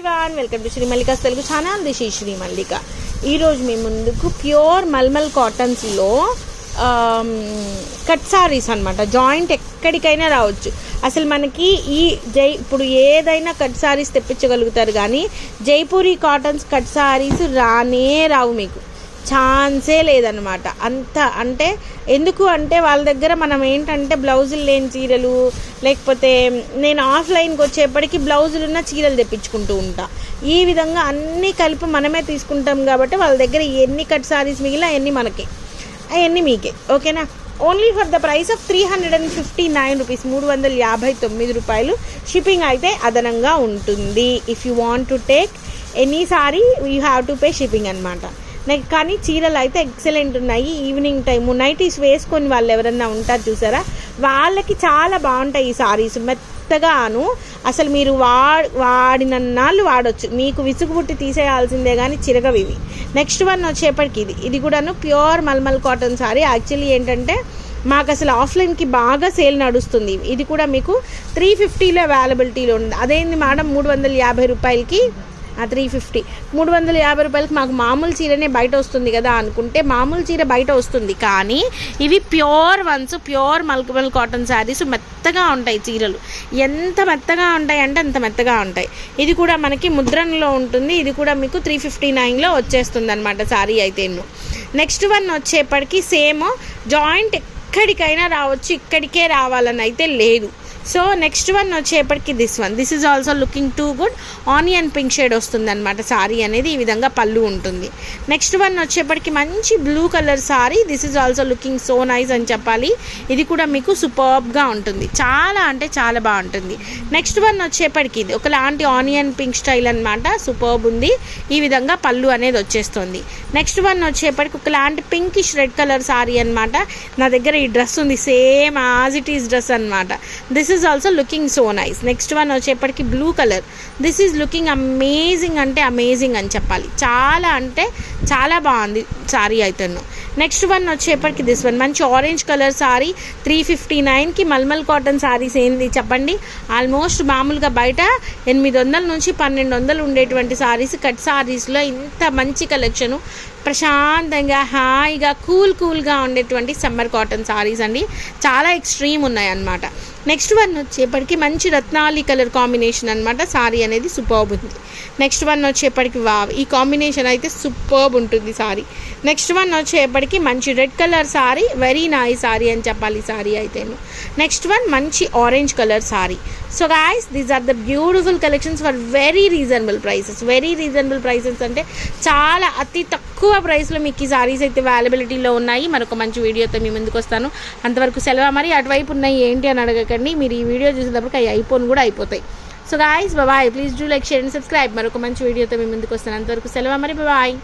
Everyone, welcome to Sri Mallika's Telugu channel. This is Sri Mallika. ఈరోజు మీ ముందుకు ప్యూర్ మల్మల్ కాటన్స్లో కట్ సారీస్ అనమాట. జాయింట్ ఎక్కడికైనా రావచ్చు. అసలు మనకి ఈ ఇప్పుడు ఏదైనా కట్ సారీస్ తెప్పించగలుగుతారు, కానీ జైపూరి కాటన్స్ కట్ సారీస్ రావు, మీకు ఛాన్సే లేదనమాట. అంత అంటే ఎందుకు అంటే వాళ్ళ దగ్గర మనం ఏంటంటే బ్లౌజులు లేని చీరలు, లేకపోతే నేను ఆఫ్లైన్కి వచ్చేప్పటికి బ్లౌజులు ఉన్న చీరలు తెప్పించుకుంటూ ఉంటా. ఈ విధంగా అన్నీ కలిపి మనమే తీసుకుంటాం కాబట్టి వాళ్ళ దగ్గర ఎన్ని కట్ సారీస్ మిగిలిన అవన్నీ మనకే, అవన్నీ మీకే. ఓకేనా? Only for the price of 359 rupees, 359 రూపాయలు. షిప్పింగ్ అయితే అదనంగా ఉంటుంది. If you want to take any sorry you have to pay shipping అనమాట. కానీ చీరలు అయితే ఎక్సలెంట్ ఉన్నాయి. ఈవినింగ్ టైము నైటీస్ వేసుకొని వాళ్ళు ఎవరన్నా ఉంటారు చూసారా, వాళ్ళకి చాలా బాగుంటాయి ఈ సారీస్. మెత్తగాను అసలు మీరు వాడినన్నాళ్ళు వాడచ్చు. మీకు విసుగు పుట్టి తీసేయాల్సిందే కానీ చిరగవి ఇవి. నెక్స్ట్ వన్ వచ్చేప్పటికి ఇది కూడాను pure mulmul cotton sari. Actually ఏంటంటే మాకు అసలు ఆఫ్లైన్కి బాగా సేల్ నడుస్తుంది. ఇది కూడా మీకు 350లో అవైలబిలిటీలో ఉంది. అదేంది మేడం 350 రూపాయలకి 350, 350 రూపాయలకి మాకు మామూలు చీరనే బయట వస్తుంది కదా అనుకుంటే, మామూలు చీర బయట వస్తుంది, కానీ ఇవి ప్యూర్ మల్మల్ కాటన్ శారీస్. మెత్తగా ఉంటాయి చీరలు. ఎంత మెత్తగా ఉంటాయి అంటే అంత మెత్తగా ఉంటాయి. ఇది కూడా మనకి ముద్రణలో ఉంటుంది. ఇది కూడా మీకు 359లో వచ్చేస్తుంది అనమాట శారీ అయితే. నెక్స్ట్ వన్ వచ్చేప్పటికి సేమ్ జాయింట్ ఎక్కడికైనా రావచ్చు, ఇక్కడికే రావాలని అయితే లేదు. సో నెక్స్ట్ వన్ వచ్చేప్పటికి this is also looking too good. Onion pink shade వస్తుంది అనమాట సారీ అనేది. ఈ విధంగా పళ్ళు ఉంటుంది. నెక్స్ట్ వన్ వచ్చేప్పటికి మంచి blue colour sorry. This is also looking so nice అని చెప్పాలి. ఇది కూడా మీకు సూపర్బ్గా ఉంటుంది. చాలా అంటే చాలా బాగుంటుంది. నెక్స్ట్ వన్ వచ్చేప్పటికి ఇది ఒకలాంటి ఆనియన్ పింక్ స్టైల్ అనమాట. సూపర్బ్ ఉంది. ఈ విధంగా పళ్ళు అనేది వచ్చేస్తుంది. నెక్స్ట్ వన్ వచ్చేప్పటికి ఒకలాంటి పింకిష్ రెడ్ కలర్ సారీ అనమాట. నా దగ్గర ఈ డ్రెస్ ఉంది, same as it is dress అనమాట. This is also looking so nice. Next one వచ్చేప్పటికి blue colour. This is looking amazing అంటే అమేజింగ్ అని చెప్పాలి. చాలా అంటే చాలా బాగుంది సారీ అయితే. నెక్స్ట్ వన్ వచ్చేప్పటికి దిస్ వన్ మంచి ఆరెంజ్ కలర్ సారీ. 359కి మల్మల్ కాటన్ సారీస్ ఏంది చెప్పండి. ఆల్మోస్ట్ మామూలుగా బయట 800 నుంచి 1200 ఉండేటువంటి సారీస్ కట్ సారీస్లో ఇంత మంచి కలెక్షను, ప్రశాంతంగా హాయిగా కూల్గా ఉండేటువంటి సమ్మర్ కాటన్ సారీస్ అండి. చాలా ఎక్స్ట్రీమ్ ఉన్నాయి అన్నమాట. నెక్స్ట్ వన్ వచ్చేప్పటికి మంచి రత్నాలి కలర్ కాంబినేషన్ అనమాట. సారీ అనేది సూపర్బ్ ఉంది. నెక్స్ట్ వన్ వచ్చేప్పటికి వావ్, ఈ కాంబినేషన్ అయితే సూపర్బ్ ఉంటుంది సారీ. నెక్స్ట్ వన్ వచ్చేప్పటికి మంచి red colour sari. Very nice sari అని చెప్పాలి సారీ అయితే. నెక్స్ట్ వన్ మంచి orange colour sari. So guys, these are the beautiful collections for very reasonable prices. అంటే చాలా అతి తక్కువ ప్రైస్లో మీకు ఈ సారీస్ అయితే అవైలబిలిటీలో ఉన్నాయి. మరొక మంచి వీడియోతో మీ ముందుకు వస్తాను. అంతవరకు సెలవు. మరి అటువైపు ఉన్నాయి ఏంటి అని అడగకండి. మీరు ఈ వీడియో చూసేటప్పటికి అవి అయిపోతాయి. So guys, bye. Please do like, share and subscribe. మరొక మంచి వీడియోతో మీ ముందుకు వస్తాను. అంతవరకు సెలవు. మరి బాయ్.